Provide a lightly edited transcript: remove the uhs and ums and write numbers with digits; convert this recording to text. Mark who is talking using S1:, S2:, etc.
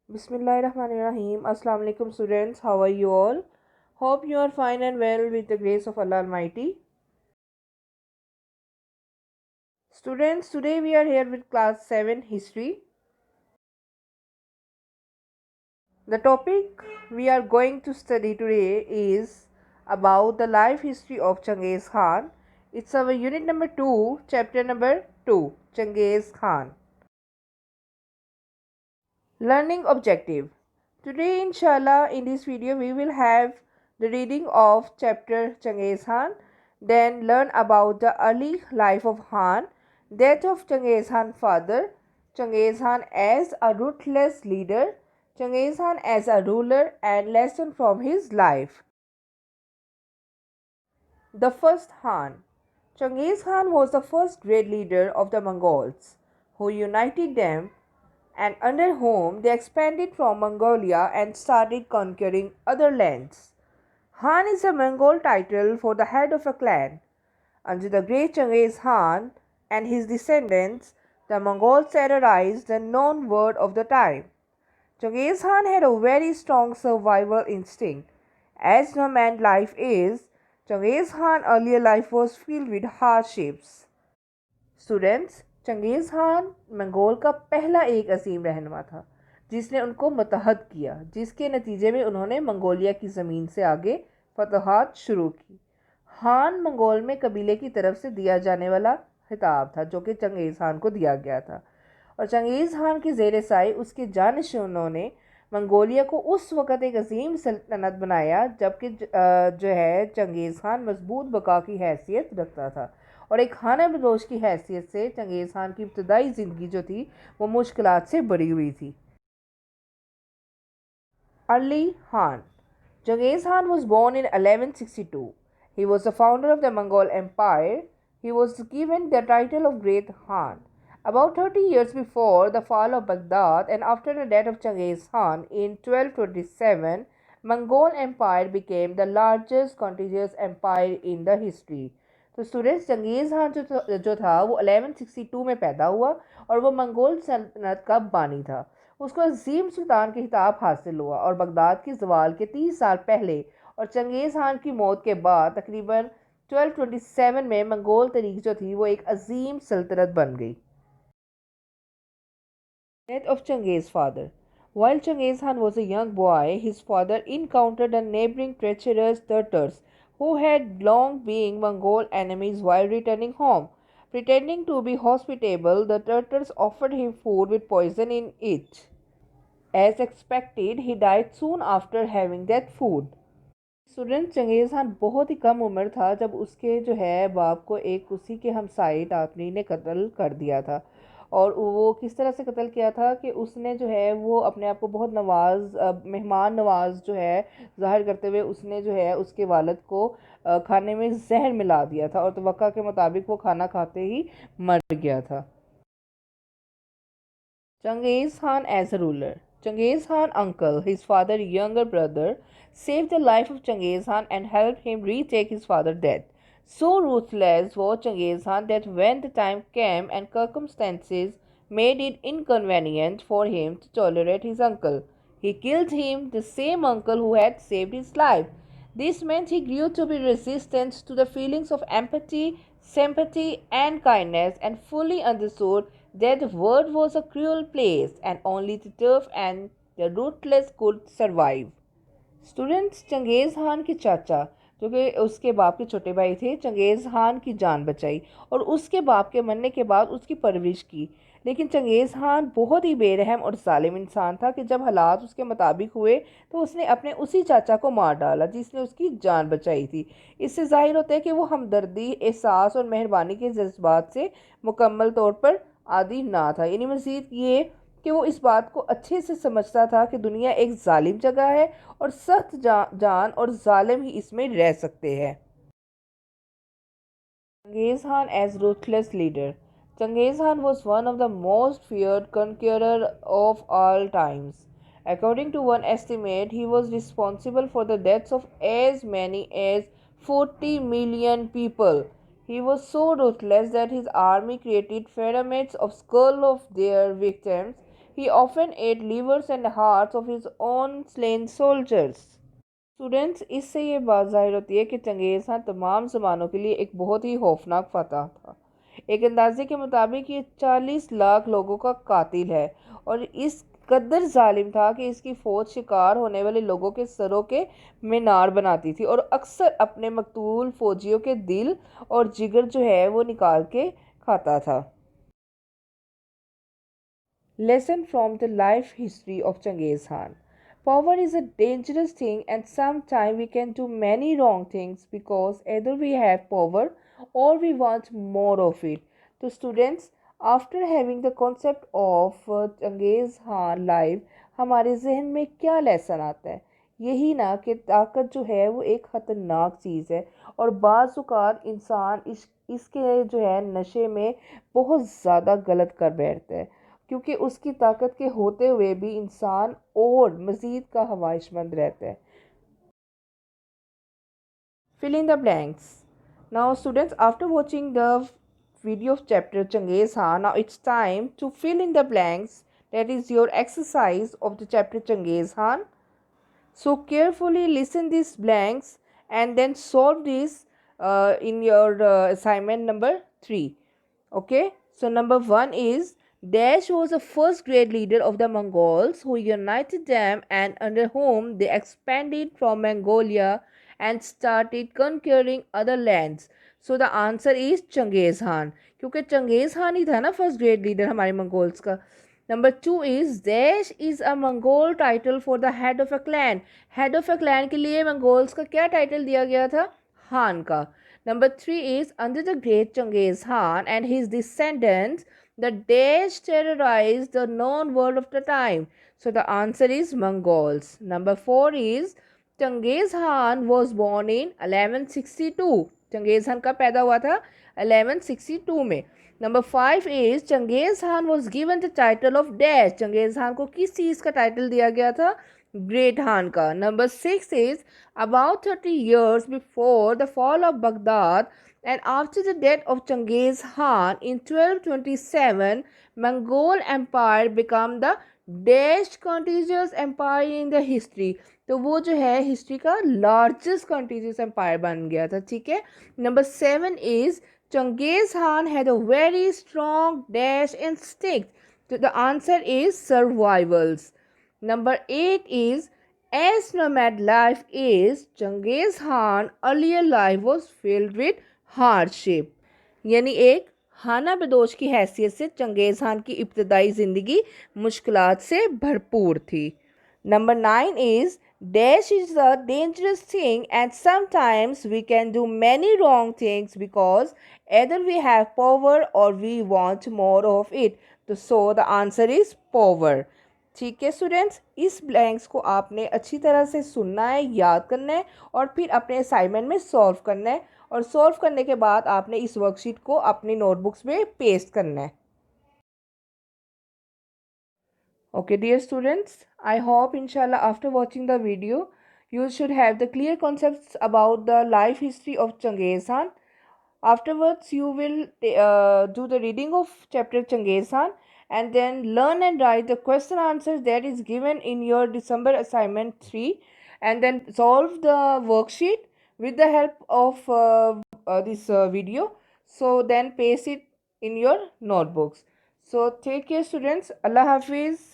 S1: Bismillahirrahmanirrahim. Assalamu alaikum students. How are you all? Hope you are fine and well with the grace of Allah Almighty. Students, today we are here with class 7 history. The topic we are going to study today is about the life history of Genghis Khan. It's our unit number 2, chapter number 2, Genghis Khan. Learning objective. Today inshallah in this video we will have the reading of chapter Genghis Khan, then learn about the early life of Khan, death of Genghis Khan father, Genghis Khan as a ruthless leader, Genghis Khan as a ruler and lesson from his life. The first Khan. Genghis Khan was the first great leader of the Mongols who united them and under whom they expanded from Mongolia and started conquering other lands. Khan is a Mongol title for the head of a clan. Under the great Genghis Khan and his descendants, the Mongols terrorized the known world of the time. Genghis Khan had a very strong survival instinct. As no man's life is, Genghis Khan's earlier life was filled with hardships. Students, Changez Khan Mongol का पहला एक अजीम रहनुमा था जिसने उनको मुतहद किया, जिसके नतीजे में उन्होंने मंगोलिया की ज़मीन से आगे फतहात शुरू की। खान मंगोल में कबीले की तरफ से दिया जाने वाला खिताब था जो कि चंगेज़ खान को दिया गया था, और चंगेज़ खान के ज़ेर साए उसके जानशीनों ने मंगोलिया को उस वक़्त एक अजीम सल्तनत बनाया जबकि जो है चंगेज़ खान मजबूत बका की हैसियत रखता था और एक खाना बदोश की हैसियत से चंगेज़ खान की इब्तदाई ज़िंदगी जो थी वो मुश्किलात से भरी हुई थी। Early Khan. Genghis Khan was born in 1162. He was the founder of the Mongol Empire. He was given the title of Great Khan. About 30 years before the fall of Baghdad and after the death of Genghis Khan in 1227, Mongol Empire became the largest contiguous empire in the history. तो students, Changez Khan जो था वो 1162 में पैदा हुआ और वो Mongol सल्तनत का बानी था। उसको अजीम सुल्तान के खिताब हासिल हुआ और बगदाद के जवाल के 30 साल पहले और चंगेज़ खान की मौत के बाद तकरीबन 1227 में मंगोल तरीक जो थी वो एक अजीम सल्तनत बन गई। Death of Changez's father. While Genghis Khan was a young boy, his father encountered the neighboring treacherous Tatars, who had long been Mongol enemies while returning home. Pretending to be hospitable, the Tatars offered him food with poison in it. As expected, he died soon after having that food. Student, Changez Khan बहुत ही कम उम्र था जब उसके जो है बाप को एक उसी के हमसाई टाटनी ने कत्ल कर दिया था। और वो किस तरह से कत्ल किया था कि उसने जो है वो अपने आप को बहुत मेहमान नवाज जो है ज़ाहिर करते हुए उसने जो है उसके वालिद को खाने में जहर मिला दिया था और तवक्का के मुताबिक वो खाना खाते ही मर गया था। Genghis Khan as a ruler. Genghis Khan's uncle, his father's younger brother, saved the life of Genghis Khan and helped him retake his father's death. So ruthless was Genghis Khan that when the time came and circumstances made it inconvenient for him to tolerate his uncle, he killed him, the same uncle who had saved his life. This meant he grew to be resistant to the feelings of empathy, sympathy, and kindness, and fully understood that the world was a cruel place and only the tough and the ruthless could survive. Students, Changez Khan के चाचा जो कि उसके बाप के छोटे भाई थे, चंगेज़ खान की जान बचाई और उसके बाप के मरने के बाद उसकी परवरिश की। लेकिन चंगेज़ खान बहुत ही बेरहम और जालिम इंसान था कि जब हालात उसके मुताबिक हुए तो उसने अपने उसी चाचा को मार डाला जिसने उसकी जान बचाई थी। इससे ज़ाहिर होता है कि वो हमदर्दी, एहसास और मेहरबानी के जज्बात से मुकम्मल तौर पर आदी ना था। यानी मज़ीद ये कि वो इस बात को अच्छे से समझता था कि दुनिया एक जालिम जगह है और सख्त जान और जालिम ही इसमें रह सकते हैं। Genghis Khan as ruthless leader. Genghis Khan was one of the most feared conquerors of all times. According to one estimate, he was responsible for the deaths of as many as 40 million people. He was so ruthless that his army created pyramids of skulls of their victims, He often ate livers and hearts of his own slain soldiers. Students, इससे ये बात ज़ाहिर होती है कि चंगेज़ खान तमाम ज़मानों के लिए एक बहुत ही खौफनाक फतह था। एक अंदाजे के मुताबिक ये 40 लाख लोगों का कातिल है और इस कदर जालिम था कि इसकी फ़ौज शिकार होने वाले लोगों के सरों के मीनार बनाती थी और अक्सर अपने मकतूल फ़ौजियों के दिल और जिगर जो है वो निकाल के खाता था। Lesson from the life history of Genghis Khan. Power is a dangerous thing, and sometimes we can do many wrong things because either we have power or we want more of it. So, students, after having the concept of Genghis Khan life, हमारे जहन में क्या lesson आता है? यही ना कि ताकत जो है वो एक ख़तरनाक चीज़ है और बाज़ औक़ात इंसान इसके जो है नशे में बहुत ज़्यादा गलत कर बैठता है, क्योंकि उसकी ताकत के होते हुए भी इंसान और मज़ीद का ख्वाहिशमंद रहता है। Fill in the blanks. Now students, after watching the video of chapter Genghis Khan, now it's time to fill in the blanks. That is your exercise of the chapter Genghis Khan. So carefully listen these blanks and then solve this in your assignment number 3. Okay, so number 1 is Dash was the first great leader of the Mongols who united them and under whom they expanded from Mongolia and started conquering other lands. So the answer is Genghis Khan, क्योंकि चंगेज़ खान ही था ना first great leader हमारे Mongols का। Number 2 is Desh is a Mongol title for the head of a clan. Head of a clan के लिए Mongols का क्या title दिया गया था? खान का। Number 3 is under the great Genghis Khan and his descendants, the Desh terrorized the known world of the time. So the answer is Mongols. Number 4 is Genghis Khan was born in 1162. Changez Khan कब पैदा हुआ था? 1162 में। Number 5 is Changez Khan was given the title of dash. Changez Khan को किस चीज़ का title दिया गया था? ग्रेट खान का। Number 6 is about 30 years before the fall of Baghdad and after the death of Genghis Khan in 1227, Mongol Empire became the dash contiguous empire in the history. तो वो जो है हिस्ट्री का लार्जेस्ट कॉन्टिजियस एम्पायर बन गया था। ठीक है। Number 7 is Genghis Khan had a very strong dash instinct. So the answer is survivals. Number 8 is as nomad life is Genghis Khan earlier life was filled with hardship. यानी एक खाना बदोश की हैसियत से चंगेज़ खान की इब्तदाई ज़िंदगी मुश्किलात से भरपूर थी। Number 9 is Dash is a dangerous thing and sometimes we can do many wrong things because either we have power or we want more of it. So the answer is power. ठीक है students, इस blanks को आपने अच्छी तरह से सुनना है, याद करना है और फिर अपने असाइनमेंट में सॉल्व करना है और सॉल्व करने के बाद आपने इस वर्कशीट को अपनी नोटबुक्स में पेस्ट करना है। Okay, dear students, I hope inshallah after watching the video you should have the clear concepts about the life history of Genghis Khan. Afterwards you will do the reading of chapter Genghis Khan and then learn and write the question answers that is given in your December assignment 3 and then solve the worksheet with the help of this video. So then paste it in your notebooks. So take care students. Allah Hafiz.